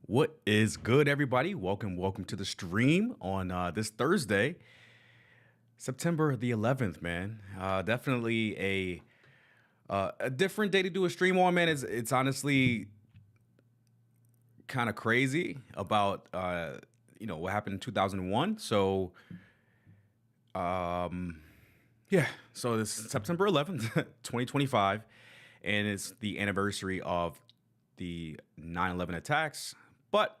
What is good, everybody? Welcome to the stream on this Thursday, September the 11th. Man, definitely a different day to do a stream on. Man, it's honestly kind of crazy about what happened in 2001. So this is September 11th, 2025, and it's the anniversary of the 9/11 attacks. But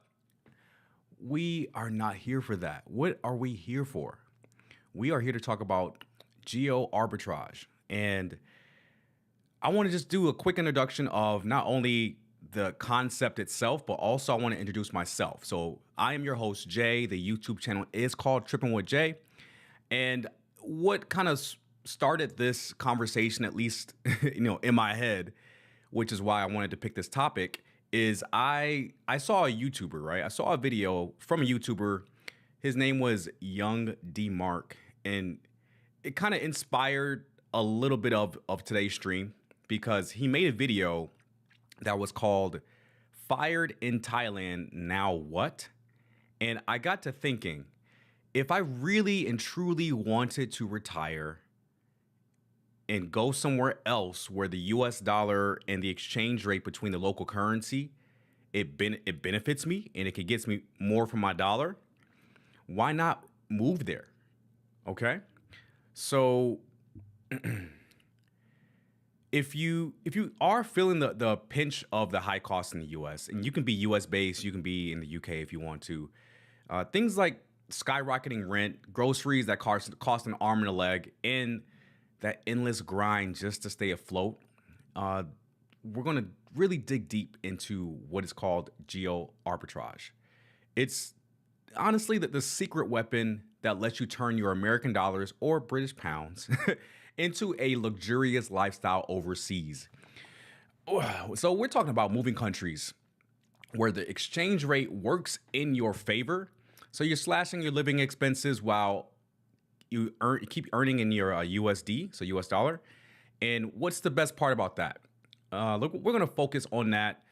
we are not here for that. What are we here for? We are here to talk about geo-arbitrage. And I want to just do a quick introduction of not only the concept itself, but also I want to introduce myself. So I am your host, Jay. The YouTube channel is called Trippin with Jay. And what kind of started this conversation, at least, in my head, which is why I wanted to pick this topic, is I saw a YouTuber, right? I saw a video from a YouTuber. His name was Young D Mark, and it kind of inspired a little bit of today's stream because he made a video that was called "Fired in Thailand, Now What?" And I got to thinking, if I really and truly wanted to retire and go somewhere else where the US dollar and the exchange rate between the local currency, it benefits me and it can get me more from my dollar, why not move there? Okay? So if you are feeling the pinch of the high cost in the US, and you can be US based, you can be in the UK if you want to, things like skyrocketing rent, groceries that cost an arm and a leg, and that endless grind just to stay afloat, we're going to really dig deep into what is called geo-arbitrage. It's honestly the secret weapon that lets you turn your American dollars or British pounds into a luxurious lifestyle overseas. So we're talking about moving countries where the exchange rate works in your favor. So you're slashing your living expenses while you keep earning in your USD, so US dollar. And what's the best part about that? Look, we're going to focus on that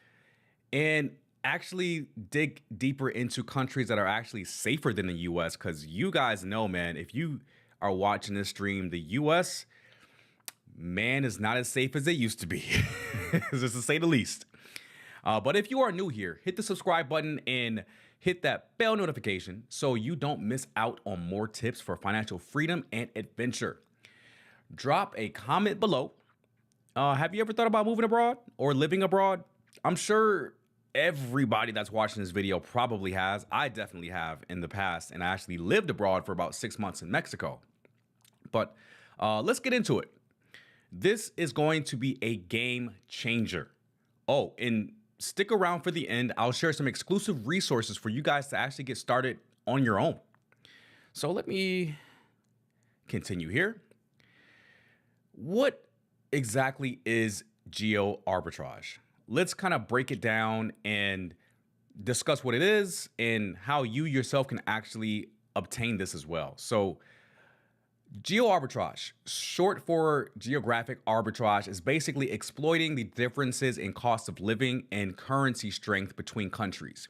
and actually dig deeper into countries that are actually safer than the US, because you guys know, man, if you are watching this stream, the US, man, is not as safe as it used to be, just to say the least. But if you are new here, hit the subscribe button and hit that bell notification so you don't miss out on more tips for financial freedom and adventure. Drop a comment below. Have you ever thought about moving abroad or living abroad? I'm sure everybody that's watching this video probably has. I definitely have in the past, and I actually lived abroad for about 6 months in Mexico. But let's get into it. This is going to be a game changer. Oh, and stick around for the end. I'll share some exclusive resources for you guys to actually get started on your own. So let me continue here. What exactly is geo-arbitrage? Let's kind of break it down and discuss what it is and how you yourself can actually obtain this as well. So geo-arbitrage, short for geographic arbitrage, is basically exploiting the differences in cost of living and currency strength between countries.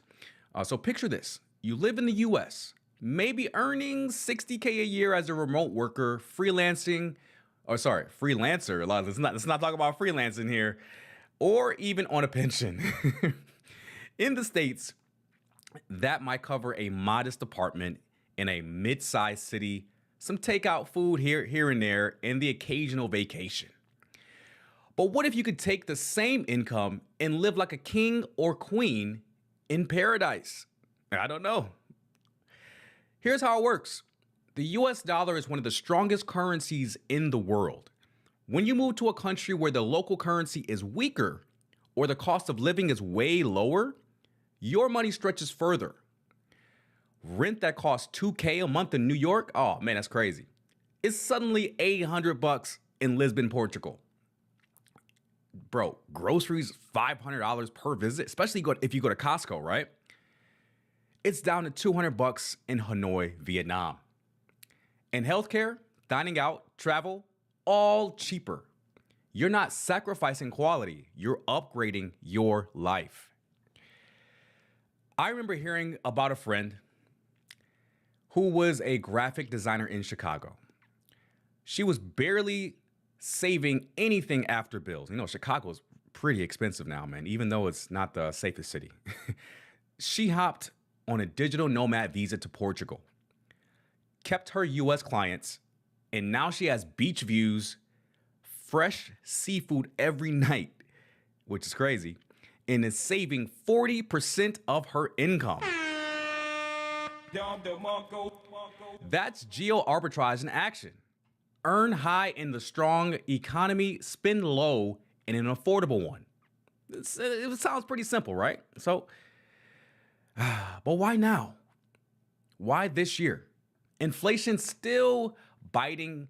So picture this. You live in the US, maybe earning $60K a year as a remote worker, freelancer. Let's not talk about freelancing here, or even on a pension. In the States, that might cover a modest apartment in a mid-sized city, some takeout food here and there, and the occasional vacation. But what if you could take the same income and live like a king or queen in paradise? I don't know. Here's how it works. The US dollar is one of the strongest currencies in the world. When you move to a country where the local currency is weaker or the cost of living is way lower, your money stretches further. Rent that costs $2K a month in New York, oh man, that's crazy. It's suddenly $800 in Lisbon, Portugal. Bro, groceries, $500 per visit, especially if you go to Costco, right? It's down to $200 in Hanoi, Vietnam. And healthcare, dining out, travel, all cheaper. You're not sacrificing quality, you're upgrading your life. I remember hearing about a friend who was a graphic designer in Chicago. She was barely saving anything after bills. Chicago's pretty expensive now, man, even though it's not the safest city. She hopped on a digital nomad visa to Portugal, kept her US clients, and now she has beach views, fresh seafood every night, which is crazy, and is saving 40% of her income. That's geo-arbitrage in action. Earn high in the strong economy, spend low in an affordable one. It sounds pretty simple, right? So, but why now? Why this year? Inflation's still biting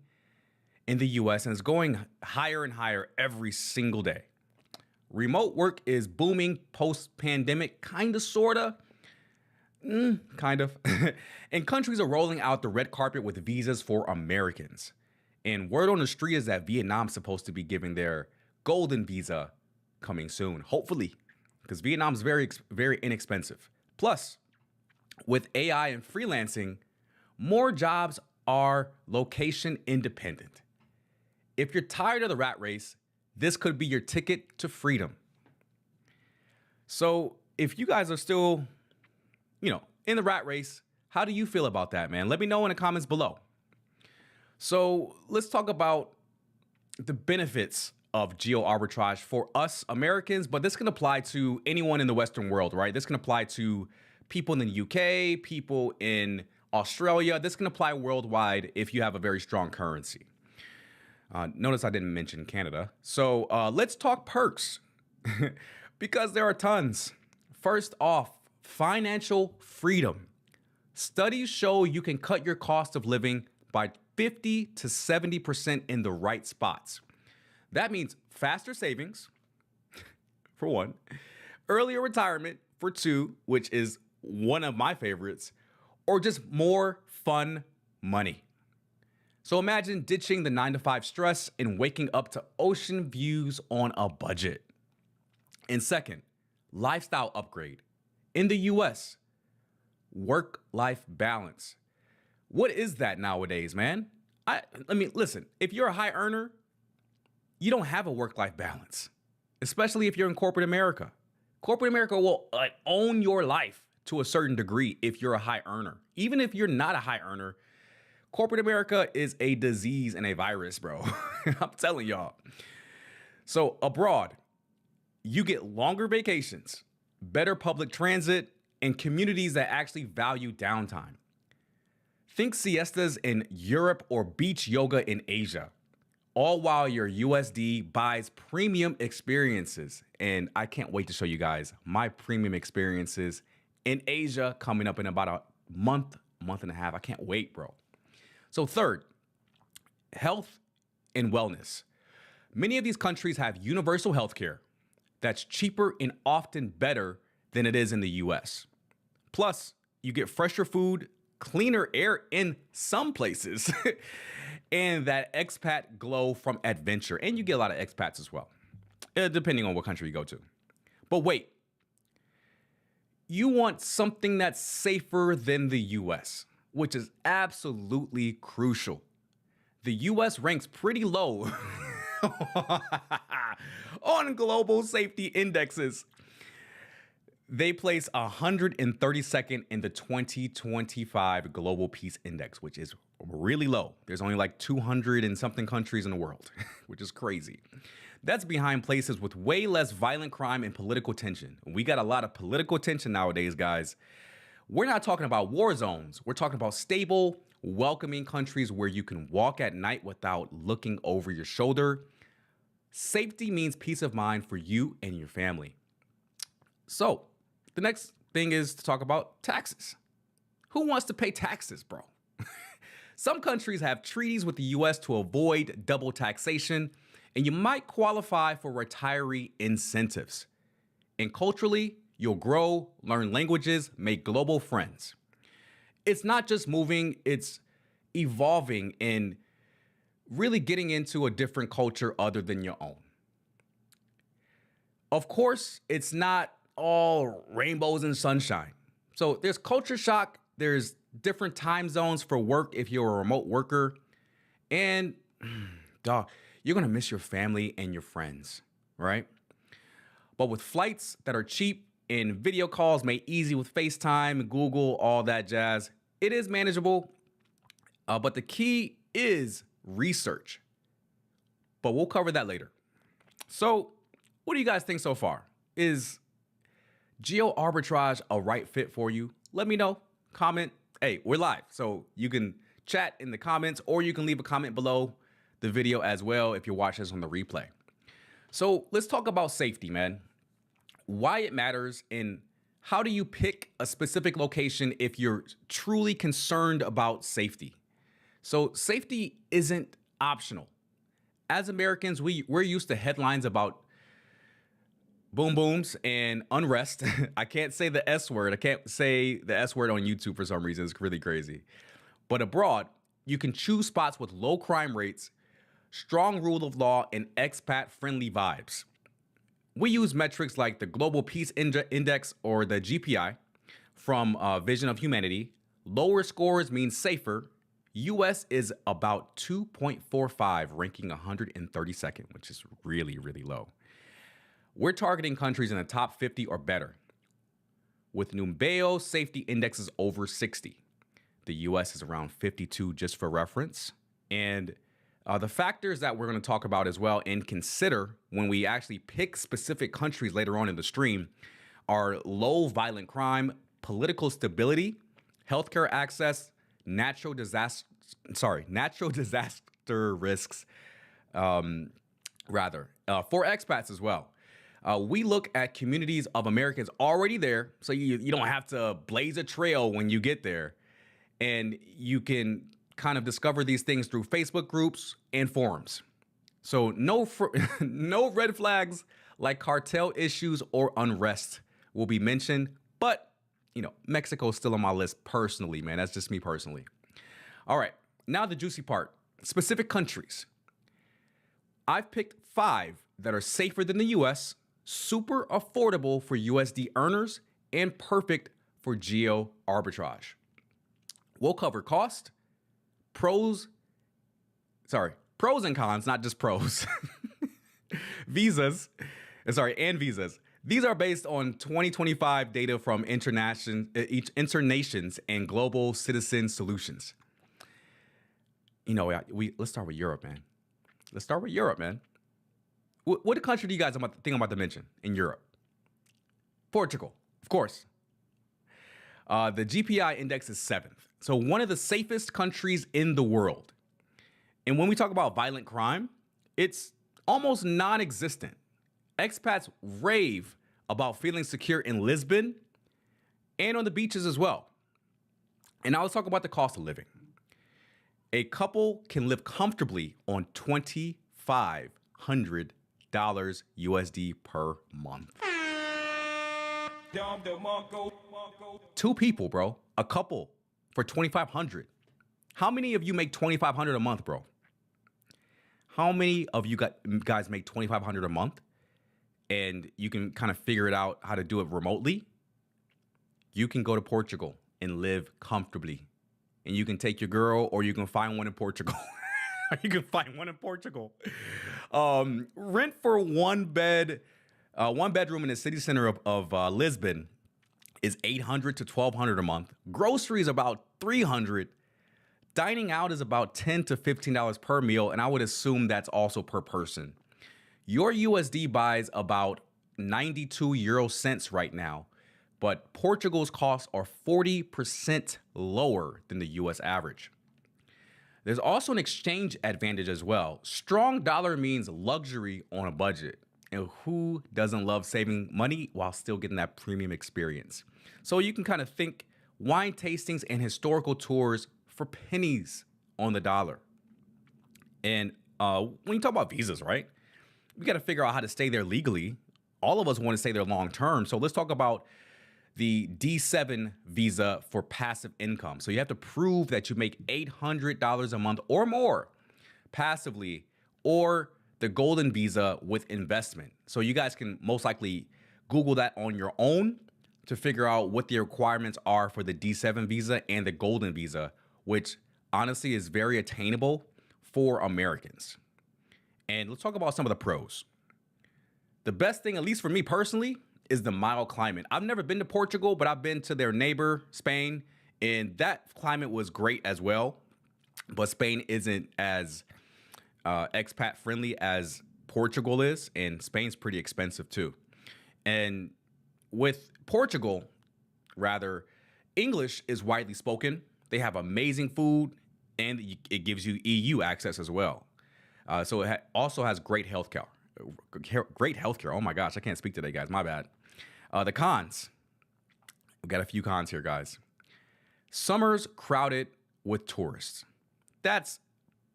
in the US and is going higher and higher every single day. Remote work is booming post-pandemic, sorta. Kind of. And countries are rolling out the red carpet with visas for Americans. And word on the street is that Vietnam's supposed to be giving their golden visa coming soon, hopefully, because Vietnam's very, very inexpensive. Plus, with AI and freelancing, more jobs are location independent. If you're tired of the rat race, this could be your ticket to freedom. So if you guys are still, in the rat race, how do you feel about that, man? Let me know in the comments below. So let's talk about the benefits of geo-arbitrage for us Americans, but this can apply to anyone in the Western world, right? This can apply to people in the UK, people in Australia. This can apply worldwide if you have a very strong currency. Notice I didn't mention Canada. So let's talk perks because there are tons. First off, financial freedom. Studies show you can cut your cost of living by 50 to 70% in the right spots. That means faster savings, for one, earlier retirement, for two, which is one of my favorites, or just more fun money. So imagine ditching the 9-to-5 stress and waking up to ocean views on a budget. And second, lifestyle upgrade. In the US, work-life balance. What is that nowadays, man? Listen, if you're a high earner, you don't have a work-life balance, especially if you're in corporate America. Corporate America will own your life to a certain degree if you're a high earner. Even if you're not a high earner, corporate America is a disease and a virus, bro. I'm telling y'all. So abroad, you get longer vacations, better public transit, and communities that actually value downtime. Think siestas in Europe or beach yoga in Asia, all while your USD buys premium experiences. And I can't wait to show you guys my premium experiences in Asia coming up in about a month and a half. I can't wait, bro. So third, health and wellness. Many of these countries have universal health care that's cheaper and often better than it is in the US. Plus, you get fresher food, cleaner air in some places, and that expat glow from adventure. And you get a lot of expats as well, depending on what country you go to. But wait, you want something that's safer than the US, which is absolutely crucial. The US ranks pretty low on global safety indexes. They place 132nd in the 2025 Global Peace Index, which is really low. There's only like 200 and something countries in the world, which is crazy. That's behind places with way less violent crime and political tension. We got a lot of political tension nowadays, guys. We're not talking about war zones. We're talking about stable, welcoming countries where you can walk at night without looking over your shoulder. Safety means peace of mind for you and your family. So, the next thing is to talk about taxes. Who wants to pay taxes, bro? Some countries have treaties with the US to avoid double taxation, and you might qualify for retiree incentives. And culturally, you'll grow, learn languages, make global friends. It's not just moving, it's evolving and really getting into a different culture other than your own. Of course, it's not all rainbows and sunshine. So there's culture shock. There's different time zones for work if you're a remote worker. And dog, you're going to miss your family and your friends, right? But with flights that are cheap and video calls made easy with FaceTime, Google, all that jazz, it is manageable. But the key is research. But we'll cover that later. So what do you guys think so far? Is Geo-Arbitrage a right fit for you? Let me know. Comment. Hey, we're live, so you can chat in the comments or you can leave a comment below the video as well if you're watching this on the replay. So let's talk about safety, man. Why it matters and how do you pick a specific location if you're truly concerned about safety? So safety isn't optional. As Americans, we're used to headlines about boom booms and unrest. I can't say the S word. I can't say the S word on YouTube for some reason. It's really crazy. But abroad, you can choose spots with low crime rates, strong rule of law, and expat-friendly vibes. We use metrics like the Global Peace Index or the GPI from Vision of Humanity. Lower scores mean safer. US is about 2.45, ranking 132nd, which is really, really low. We're targeting countries in the top 50 or better. With Numbeo, safety index is over 60. The US is around 52 just for reference. And the factors that we're going to talk about as well and consider when we actually pick specific countries later on in the stream are low violent crime, political stability, healthcare access, natural disaster risks, for expats as well. We look at communities of Americans already there, so you don't have to blaze a trail when you get there. And you can kind of discover these things through Facebook groups and forums. So no red flags like cartel issues or unrest will be mentioned, but Mexico is still on my list personally, man. That's just me personally. All right, now the juicy part, specific countries. I've picked 5 that are safer than the US, super affordable for USD earners, and perfect for geo arbitrage. We'll cover cost, pros and cons, not just pros, visas. These are based on 2025 data from Internations and Global Citizen Solutions. Let's start with Europe, man. What country do you guys think I'm about to mention in Europe? Portugal, of course. The GPI index is 7th. So one of the safest countries in the world. And when we talk about violent crime, it's almost non-existent. Expats rave about feeling secure in Lisbon and on the beaches as well. And now let's talk about the cost of living. A couple can live comfortably on $2,500 USD per month. 2 people, bro. A couple for $2,500. How many of you make $2,500 a month, bro? How many of you guys make $2,500 a month and you can kind of figure it out how to do it remotely? You can go to Portugal and live comfortably. And you can take your girl or you can find one in Portugal. Rent for one bedroom in the city center of Lisbon is $800 to $1,200 a month. Groceries about $300. Dining out is about $10 to $15 per meal, and I would assume that's also per person. Your USD buys about 92 euro cents right now, but Portugal's costs are 40% lower than the US average. There's also an exchange advantage as well. Strong dollar means luxury on a budget. And who doesn't love saving money while still getting that premium experience? So you can kind of think wine tastings and historical tours for pennies on the dollar. And when you talk about visas, right? We got to figure out how to stay there legally. All of us want to stay there long term. So let's talk about the D7 visa for passive income. So you have to prove that you make $800 a month or more passively, or the golden visa with investment. So you guys can most likely Google that on your own to figure out what the requirements are for the D7 visa and the Golden visa, which honestly is very attainable for Americans. And let's talk about some of the pros. The best thing, at least for me personally, is the mild climate. I've never been to Portugal, but I've been to their neighbor, Spain, and that climate was great as well. But Spain isn't as expat friendly as Portugal is, and Spain's pretty expensive too. And with Portugal, rather, English is widely spoken. They have amazing food, and it gives you EU access as well. So it also has great healthcare. Great healthcare. Oh my gosh, I can't speak today, guys. My bad. The cons. We've got a few cons here, guys. Summer's crowded with tourists. That's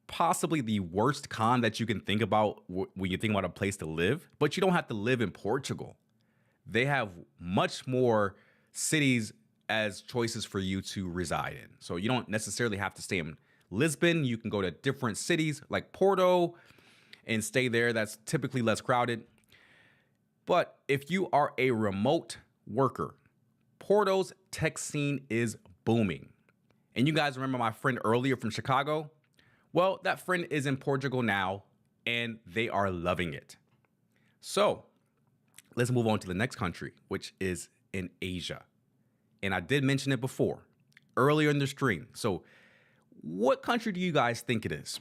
possibly the worst con that you can think about when you think about a place to live, but you don't have to live in Portugal. They have much more cities as choices for you to reside in. So you don't necessarily have to stay in Lisbon. You can go to different cities like Porto and stay there. That's typically less crowded. But if you are a remote worker, Porto's tech scene is booming. And you guys remember my friend earlier from Chicago? Well, that friend is in Portugal now, and they are loving it. So let's move on to the next country, which is in Asia. And I did mention it before, earlier in the stream. So what country do you guys think it is?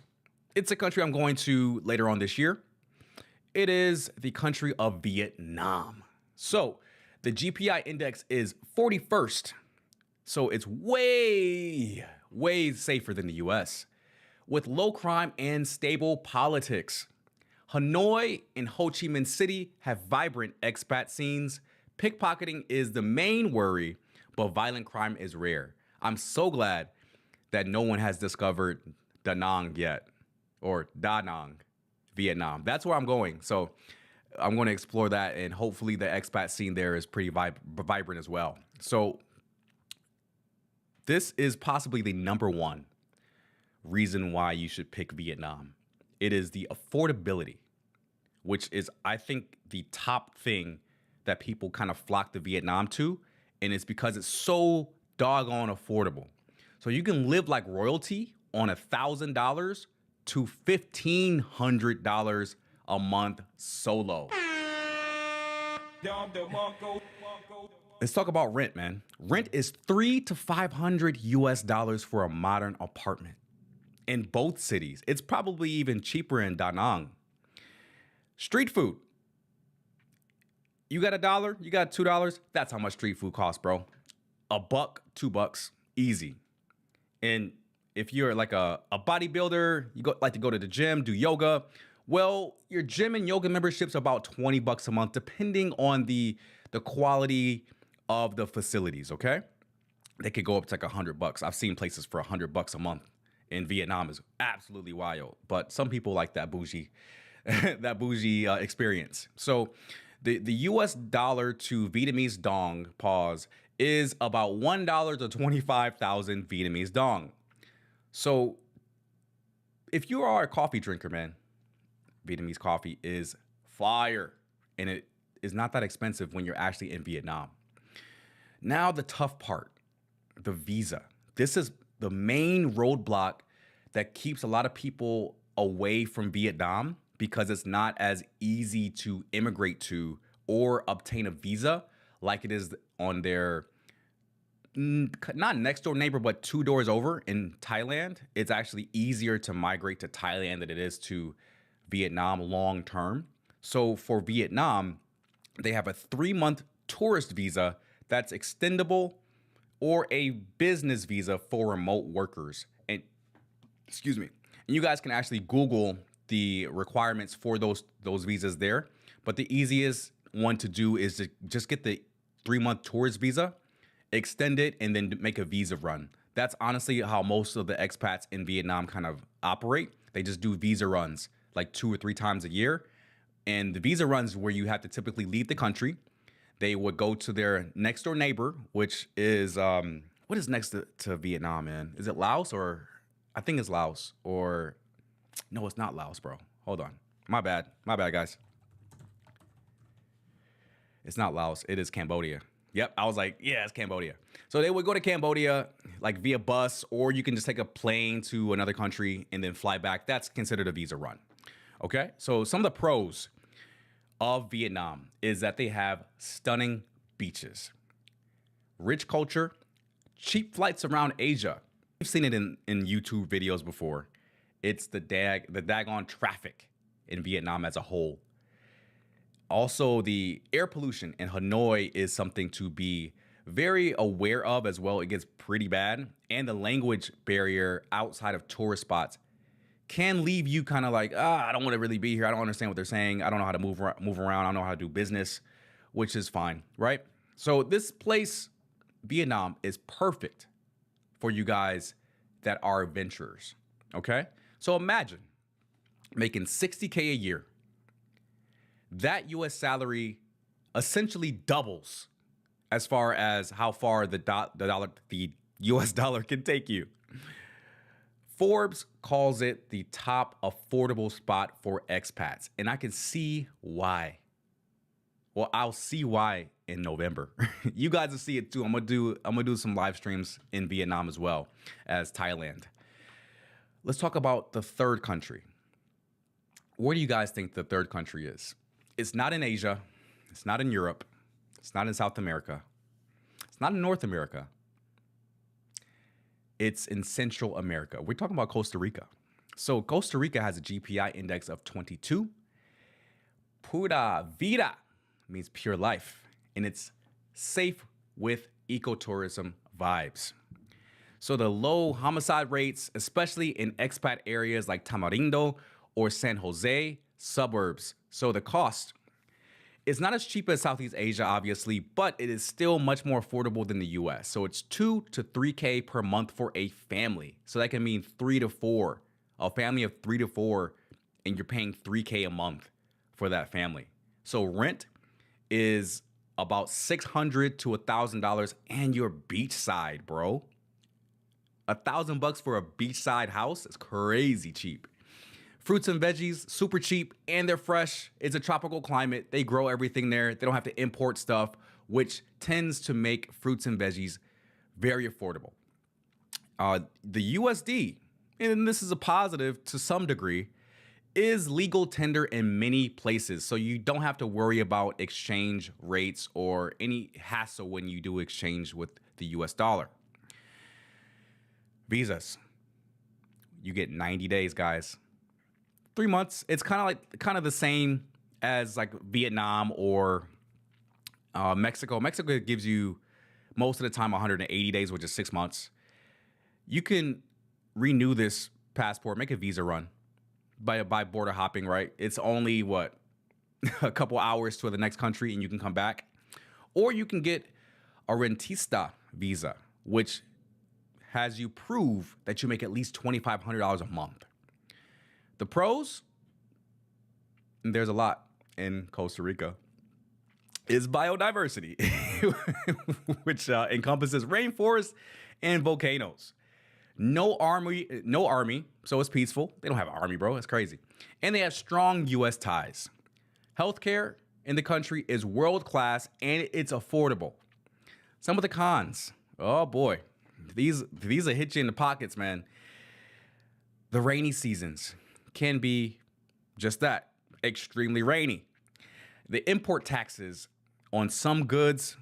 It's a country I'm going to later on this year. It is the country of Vietnam. So the GPI index is 41st. So it's way, way safer than the US, with low crime and stable politics. Hanoi and Ho Chi Minh City have vibrant expat scenes. Pickpocketing is the main worry, but violent crime is rare. I'm so glad that no one has discovered Da Nang yet, or Da Nang, Vietnam. That's where I'm going. So I'm going to explore that, and hopefully the expat scene there is pretty vibrant as well. So this is possibly the number one reason why you should pick Vietnam. It is the affordability, which is, I think, the top thing that people kind of flock to Vietnam to. And it's because it's so doggone affordable. So you can live like royalty on $1,000 to $1,500 a month solo. Let's talk about rent, man. Rent is $300 to $500 for a modern apartment in both cities. It's probably even cheaper in Da Nang. Street food. You got $1, you got $2. That's how much street food costs, bro. $1, $2, easy. And if you're like a bodybuilder, like to go to the gym, do yoga, well, your gym and yoga membership's about $20 a month, depending on the quality of the facilities, okay? They could go up to like $100. I've seen places for $100 a month in Vietnam is absolutely wild. But some people like that bougie, experience. So the US dollar to Vietnamese dong, pause, is about $1 to 25,000 Vietnamese dong. So if you are a coffee drinker, man, Vietnamese coffee is fire. And it is not that expensive when you're actually in Vietnam. Now the tough part, the visa. This is the main roadblock that keeps a lot of people away from Vietnam because it's not as easy to immigrate to or obtain a visa like it is on their, not next door neighbor, but 2 doors over in Thailand. It's actually easier to migrate to Thailand than it is to Vietnam long term. So for Vietnam, they have a 3-month tourist visa that's extendable, or a business visa for remote workers. And excuse me, and you guys can actually Google the requirements for those visas there. But the easiest one to do is to just get the 3-month tourist visa, extend it, and then make a visa run. That's honestly how most of the expats in Vietnam kind of operate. They just do visa runs like 2 or 3 times a year. And the visa runs where you have to typically leave the country. They would go to their next door neighbor, which is, what is next to Vietnam, man? Is it Laos or, I think it's Laos, or, no, it's not Laos, bro. Hold on. My bad, guys. It's not Laos. It is Cambodia. Yep. I was like, yeah, it's Cambodia. So they would go to Cambodia like via bus, or you can just take a plane to another country and then fly back. That's considered a visa run. Okay. So some of the pros of Vietnam is that they have stunning beaches, rich culture, cheap flights around Asia. We've seen it in YouTube videos before. It's the daggone traffic in Vietnam as a whole. Also, the air pollution in Hanoi is something to be very aware of as well. It gets pretty bad. And the language barrier outside of tourist spots can leave you kind of like, I don't want to really be here. I don't understand what they're saying. I don't know how to move around. I don't know how to do business, which is fine, right? So this place, Vietnam, is perfect for you guys that are adventurers, okay? So imagine making $60K a year. That US salary essentially doubles as far as how far the US dollar can take you. Forbes calls it the top affordable spot for expats, and I can see why. Well, I'll see why in November. You guys will see it too. I'm gonna do some live streams in Vietnam as well as Thailand. Let's talk about the third country. Where do you guys think the third country is? It's not in Asia. It's not in Europe. It's not in South America. It's not in North America. It's in Central America. We're talking about Costa Rica. So Costa Rica has a GPI index of 22. Pura vida means pure life. And it's safe with ecotourism vibes. So the low homicide rates, especially in expat areas like Tamarindo or San Jose suburbs. So the cost is not as cheap as Southeast Asia, obviously, but it is still much more affordable than the US. So it's 2 to 3K per month for a family. So that can mean 3 to 4, a family of 3 to 4, and you're paying 3K a month for that family. So rent is about $600 to $1,000, and you're beachside, bro. $1,000 for a beachside house is crazy cheap. Fruits and veggies, super cheap, and they're fresh. It's a tropical climate. They grow everything there. They don't have to import stuff, which tends to make fruits and veggies very affordable. The USD, and this is a positive to some degree, is legal tender in many places. So you don't have to worry about exchange rates or any hassle when you do exchange with the US dollar. Visas. You get 90 days, guys. 3 months. It's kind of the same as like Vietnam or Mexico. Mexico gives you most of the time 180 days, which is 6 months. You can renew this passport, make a visa run by border hopping, right? It's only a couple hours to the next country and you can come back. Or you can get a rentista visa, which has you prove that you make at least $2,500 a month. The pros, and there's a lot in Costa Rica, is biodiversity, which encompasses rainforests and volcanoes. No army, so it's peaceful. They don't have an army, bro. It's crazy. And they have strong U.S. ties. Healthcare in the country is world-class, and it's affordable. Some of the cons, oh boy, these will hit you in the pockets, man. The rainy seasons can be just that, extremely rainy. The import taxes on some goods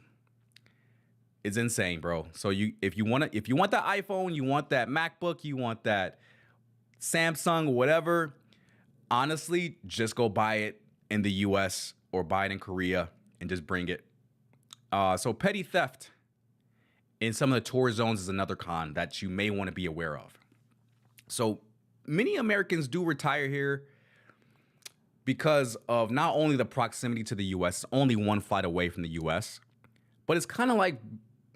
is insane, bro. So if you want the iPhone, you want that MacBook, you want that Samsung, whatever, honestly, just go buy it in the US or buy it in Korea and just bring it. So petty theft in some of the tourist zones is another con that you may want to be aware of. So many Americans do retire here because of not only the proximity to the US, it's only one flight away from the US, but it's kind of like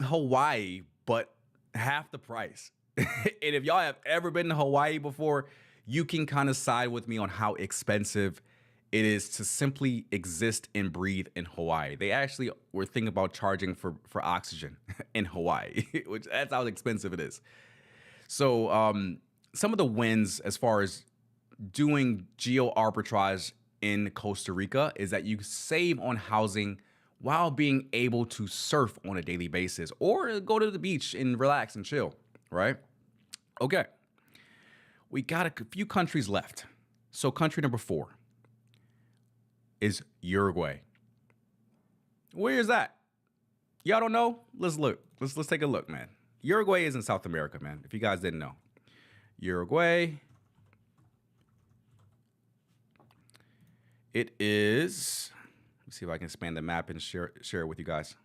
Hawaii, but half the price. And if y'all have ever been to Hawaii before, you can kind of side with me on how expensive it is to simply exist and breathe in Hawaii. They actually were thinking about charging for oxygen in Hawaii, which that's how expensive it is. So some of the wins as far as doing geo-arbitrage in Costa Rica is that you save on housing while being able to surf on a daily basis or go to the beach and relax and chill, right? Okay. We got a few countries left. So country number 4 is Uruguay. Where is that? Y'all don't know? Let's look. Let's take a look, man. Uruguay is in South America, man. If you guys didn't know. Uruguay. It is. Let's see if I can expand the map and share it with you guys.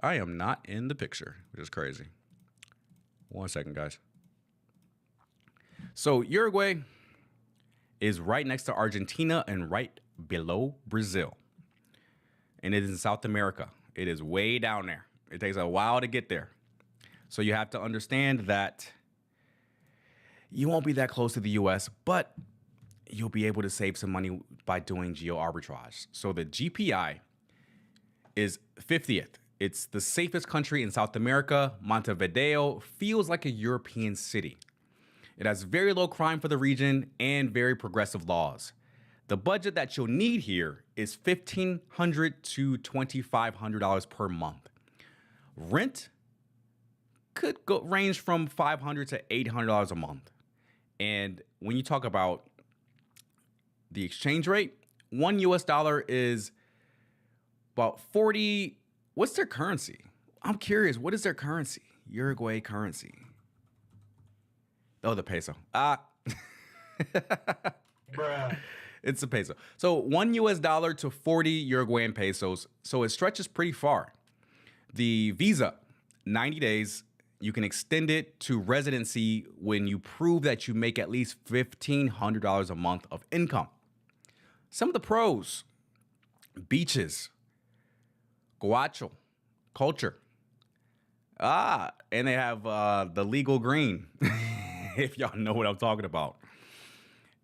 I am not in the picture, which is crazy. 1 second, guys. So Uruguay is right next to Argentina and right below Brazil. And it is in South America. It is way down there. It takes a while to get there. So you have to understand that you won't be that close to the US, but you'll be able to save some money by doing geo-arbitrage. So the GPI is 50th. It's the safest country in South America. Montevideo feels like a European city. It has very low crime for the region and very progressive laws. The budget that you'll need here is $1,500 to $2,500 per month. Rent could range from $500 to $800 a month. And when you talk about the exchange rate, $1 US is about 40. What's their currency? I'm curious. What is their currency? Uruguay currency. Oh, the peso. Bruh. It's a peso. So $1 US to 40 Uruguayan pesos. So it stretches pretty far. The visa, 90 days. You can extend it to residency when you prove that you make at least $1,500 a month of income. Some of the pros: beaches, guacho, culture. And they have the legal green, if y'all know what I'm talking about.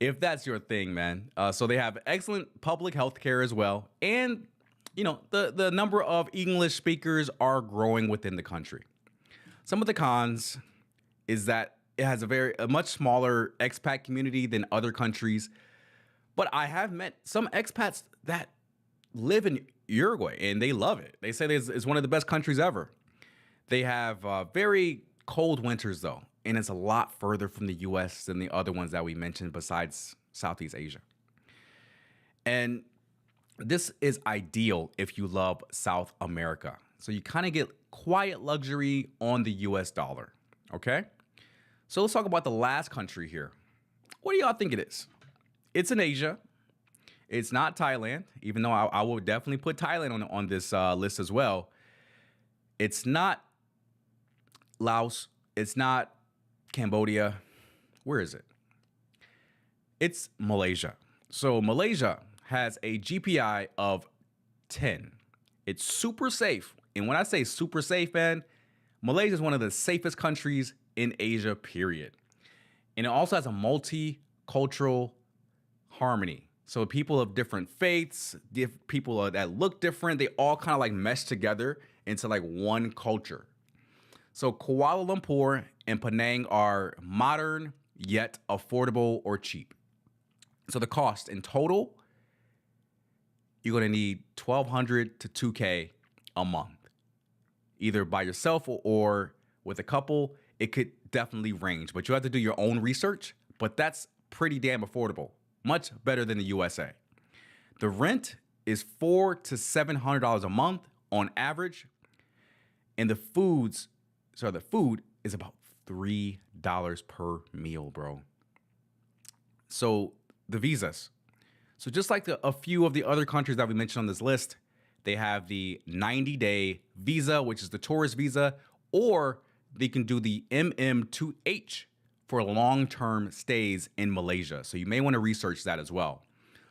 If that's your thing, man. So they have excellent public health care as well. And, you know, the number of English speakers are growing within the country. Some of the cons is that it has a much smaller expat community than other countries. But I have met some expats that live in Uruguay and they love it. They say it's one of the best countries ever. They have very cold winters, though, and it's a lot further from the U.S. than the other ones that we mentioned besides Southeast Asia. And this is ideal if you love South America. So you kind of get quiet luxury on the US dollar, okay? So let's talk about the last country here. What do y'all think it is? It's in Asia. It's not Thailand, even though I will definitely put Thailand on this list as well. It's not Laos. It's not Cambodia. Where is it? It's Malaysia. So Malaysia has a GPI of 10. It's super safe. And when I say super safe, man, Malaysia is one of the safest countries in Asia, period. And it also has a multicultural harmony. So people of different faiths, people that look different, they all kind of like mesh together into like one culture. So Kuala Lumpur and Penang are modern yet affordable or cheap. So the cost in total, you're going to need $1,200 to $2,000 a month. Either by yourself or with a couple, it could definitely range. But you have to do your own research. But that's pretty damn affordable. Much better than the USA. The rent is $400 to $700 a month on average. And the food is about $3 per meal, bro. So the visas. So just like a few of the other countries that we mentioned on this list, they have the 90-day visa, which is the tourist visa, or they can do the MM2H for long-term stays in Malaysia. So you may want to research that as well.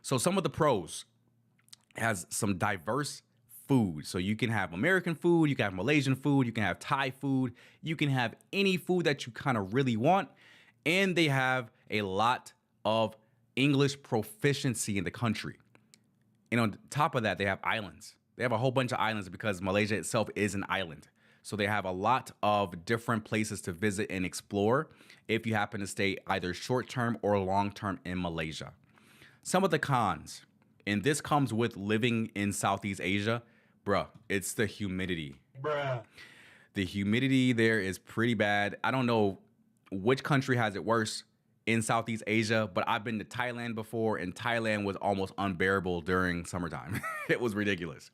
So some of the pros: has some diverse food. So you can have American food, you can have Malaysian food, you can have Thai food, you can have any food that you kind of really want. And they have a lot of English proficiency in the country. And on top of that, they have islands. They have a whole bunch of islands because Malaysia itself is an island. So they have a lot of different places to visit and explore if you happen to stay either short-term or long-term in Malaysia. Some of the cons: And this comes with living in Southeast Asia. Bruh, it's the humidity. Bruh. The humidity there is pretty bad. I don't know which country has it worse in Southeast Asia, but I've been to Thailand before, and Thailand was almost unbearable during summertime. It was ridiculous.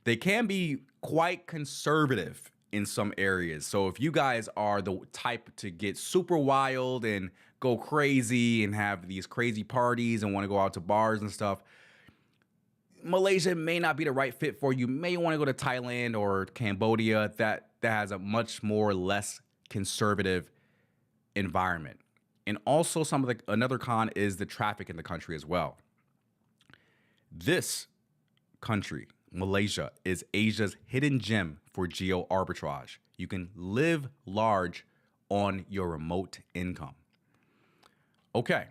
They can be quite conservative in some areas. So if you guys are the type to get super wild and go crazy and have these crazy parties and want to go out to bars and stuff, Malaysia may not be the right fit for you. May want to go to Thailand or Cambodia that has a much more less conservative environment. And also another con is the traffic in the country as well. This country, Malaysia, is Asia's hidden gem for geo-arbitrage. You can live large on your remote income. Okay.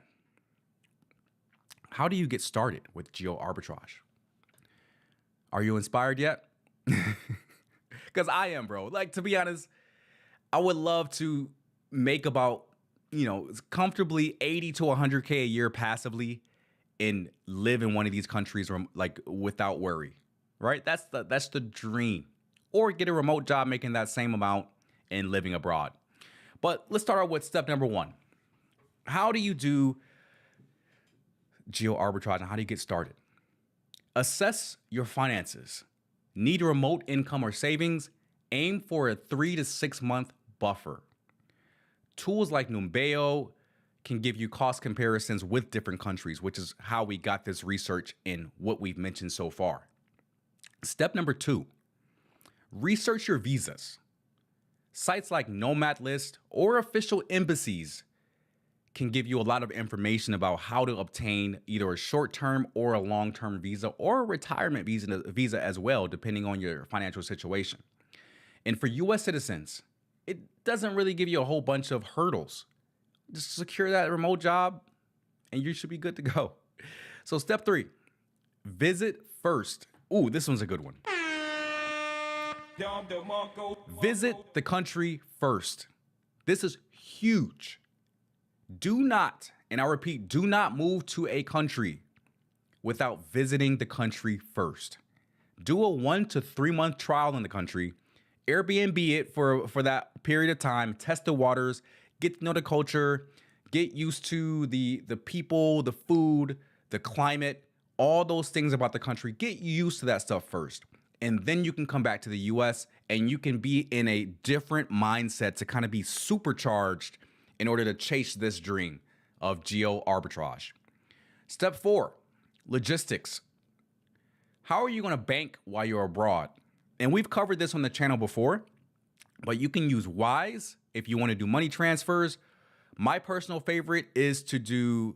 How do you get started with geo-arbitrage? Are you inspired yet? Because I am, bro. Like, to be honest, I would love to make about, comfortably 80 to 100K a year passively and live in one of these countries like without worry, right? That's the dream. Or get a remote job making that same amount and living abroad. But let's start out with step number 1. How do you do geo-arbitrage and how do you get started? Assess your finances. Need a remote income or savings? Aim for a 3 to 6 month buffer. Tools like Numbeo can give you cost comparisons with different countries, which is how we got this research in what we've mentioned so far. Step number 2, research your visas. Sites like Nomad List or official embassies can give you a lot of information about how to obtain either a short-term or a long-term visa or a retirement visa as well, depending on your financial situation. And for US citizens, it doesn't really give you a whole bunch of hurdles. Just secure that remote job and you should be good to go. So step 3, visit first. Ooh, this one's a good one. Visit the country first. This is huge. Do not, and I repeat, do not move to a country without visiting the country first. Do a 1 to 3 month trial in the country. Airbnb it for that period of time. Test the waters. Get to know the culture. Get used to the people, the food, the climate, all those things about the country. Get used to that stuff first. And then you can come back to the US and you can be in a different mindset to kind of be supercharged in order to chase this dream of geo-arbitrage. Step 4, logistics. How are you going to bank while you're abroad? And we've covered this on the channel before, but you can use Wise if you want to do money transfers. My personal favorite is to do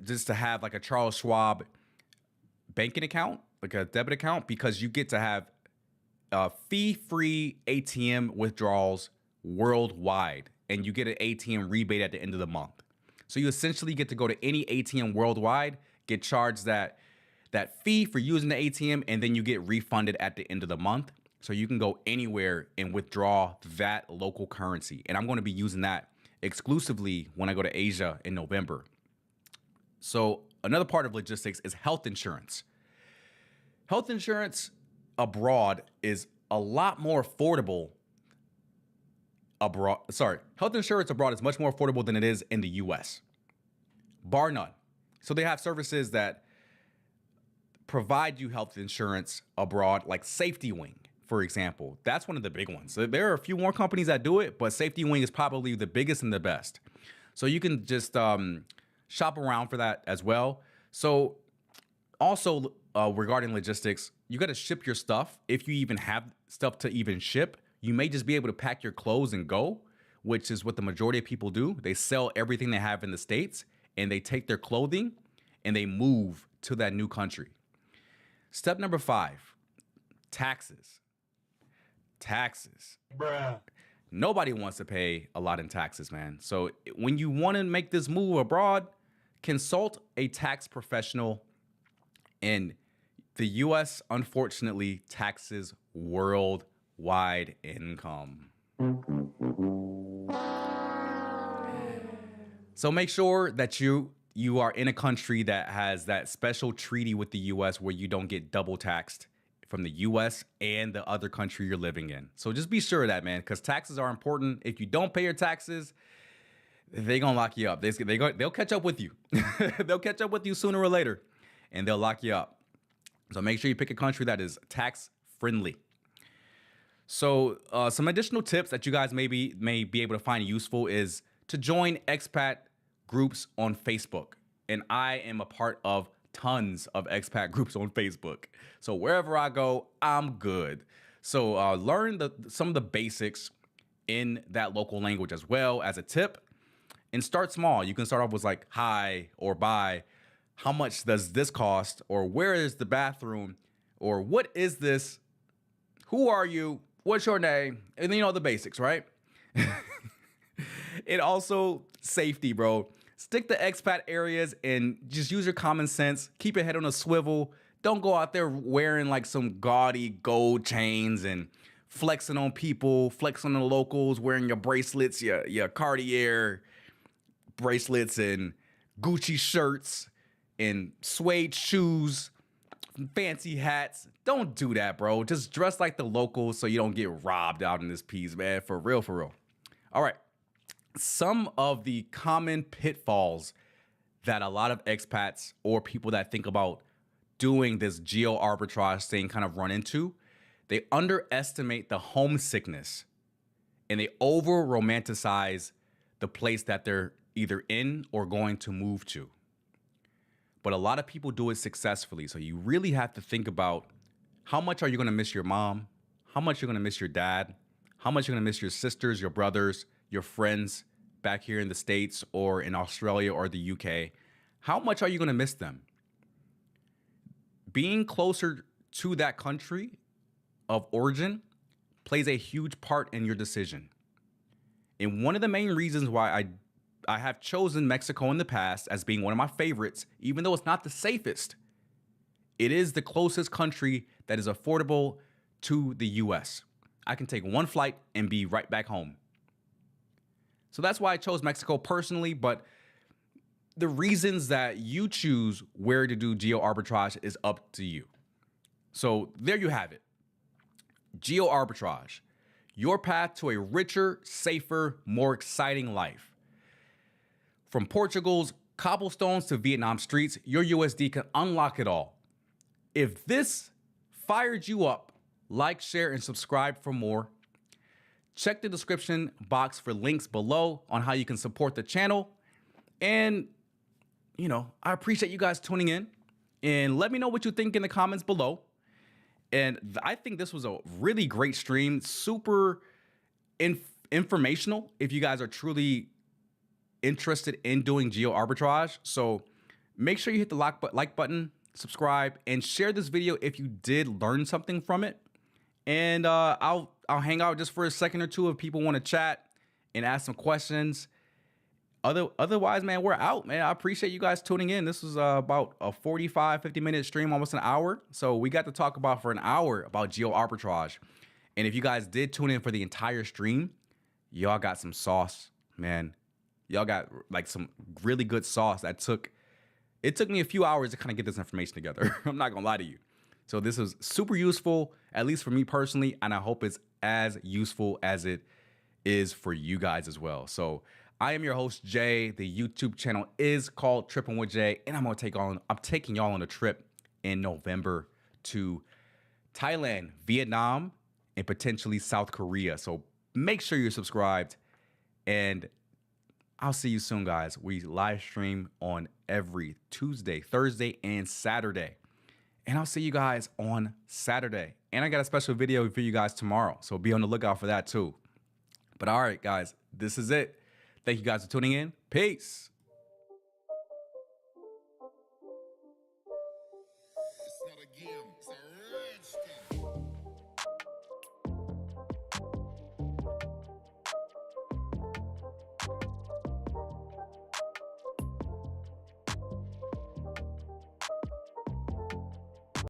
just to have like a Charles Schwab banking account, like a debit account, because you get to have fee-free ATM withdrawals worldwide, and you get an ATM rebate at the end of the month. So you essentially get to go to any ATM worldwide, get charged that fee for using the ATM, and then you get refunded at the end of the month. So you can go anywhere and withdraw that local currency. And I'm going to be using that exclusively when I go to Asia in November. So another part of logistics is health insurance. Health insurance abroad is a lot more affordable abroad. Sorry, health insurance abroad is much more affordable than it is in the US, bar none. So they have services that provide you health insurance abroad, like Safety Wing, for example. That's one of the big ones. So there are a few more companies that do it, but Safety Wing is probably the biggest and the best. So you can just shop around for that as well. So also regarding logistics, you got to ship your stuff. If you even have stuff to even ship, you may just be able to pack your clothes and go, which is what the majority of people do. They sell everything they have in the States and they take their clothing and they move to that new country. Step number 5, taxes. Taxes. Bruh. Nobody wants to pay a lot in taxes, man. So when you want to make this move abroad, consult a tax professional. In the US, unfortunately, taxes worldwide income. So make sure that you you are in a country that has that special treaty with the US where you don't get double taxed from the US and the other country you're living in. So just be sure of that, man, because taxes are important. If you don't pay your taxes, they're going to lock you up. They'll catch up with you. They'll catch up with you sooner or later, and they'll lock you up. So make sure you pick a country that is tax friendly. So some additional tips that you guys may be able to find useful is to join expat groups on Facebook. And I am a part of tons of expat groups on Facebook. So wherever I go, I'm good. So learn some of the basics in that local language as well as a tip. And start small. You can start off with like, hi or bye. How much does this cost? Or where is the bathroom? Or what is this? Who are you? What's your name? And then, the basics, right? And also safety, bro. Stick to expat areas and just use your common sense. Keep your head on a swivel. Don't go out there wearing like some gaudy gold chains and flexing on people, flexing on the locals, wearing your bracelets, your Cartier bracelets and Gucci shirts and suede shoes, fancy hats. Don't do that, bro. Just dress like the locals so you don't get robbed out in this piece, man. For real, for real. All right. Some of the common pitfalls that a lot of expats or people that think about doing this geo-arbitrage thing kind of run into, they underestimate the homesickness and they over-romanticize the place that they're either in or going to move to. But a lot of people do it successfully. So you really have to think about how much are you going to miss your mom? How much you're going to miss your dad? How much you're going to miss your sisters, your brothers, your friends back here in the States or in Australia or the UK? How much are you going to miss them? Being closer to that country of origin plays a huge part in your decision. And one of the main reasons why I have chosen Mexico in the past as being one of my favorites, even though it's not the safest, it is the closest country that is affordable to the US. I can take one flight and be right back home. So that's why I chose Mexico personally, but the reasons that you choose where to do geo-arbitrage is up to you. So there you have it. Geo-arbitrage, your path to a richer, safer, more exciting life. From Portugal's cobblestones to Vietnam streets, your USD can unlock it all. If this fired you up, like, share, and subscribe for more. Check the description box for links below on how you can support the channel. And, I appreciate you guys tuning in. And let me know what you think in the comments below. And I think this was a really great stream. Super informational if you guys are truly interested in doing geo-arbitrage. So make sure you hit the like button, subscribe, and share this video if you did learn something from it. And I'll hang out just for a second or two if people want to chat and ask some questions. Otherwise, man, we're out, man. I appreciate you guys tuning in. This was about a 50-minute stream, almost an hour. So we got to talk for an hour about geo-arbitrage. And if you guys did tune in for the entire stream, y'all got some sauce, man. Y'all got like some really good sauce it took me a few hours to kind of get this information together. I'm not gonna lie to you. So this was super useful, at least for me personally, and I hope it's as useful as it is for you guys as well. So I am your host, Jay. The YouTube channel is called Trippin with Jay, and I'm taking y'all on a trip in November to Thailand, Vietnam, and potentially South Korea. So make sure you're subscribed, and I'll see you soon, guys. We live stream on every Tuesday, Thursday, and Saturday. And I'll see you guys on Saturday. And I got a special video for you guys tomorrow, so be on the lookout for that too. But all right, guys, this is it. Thank you guys for tuning in. Peace.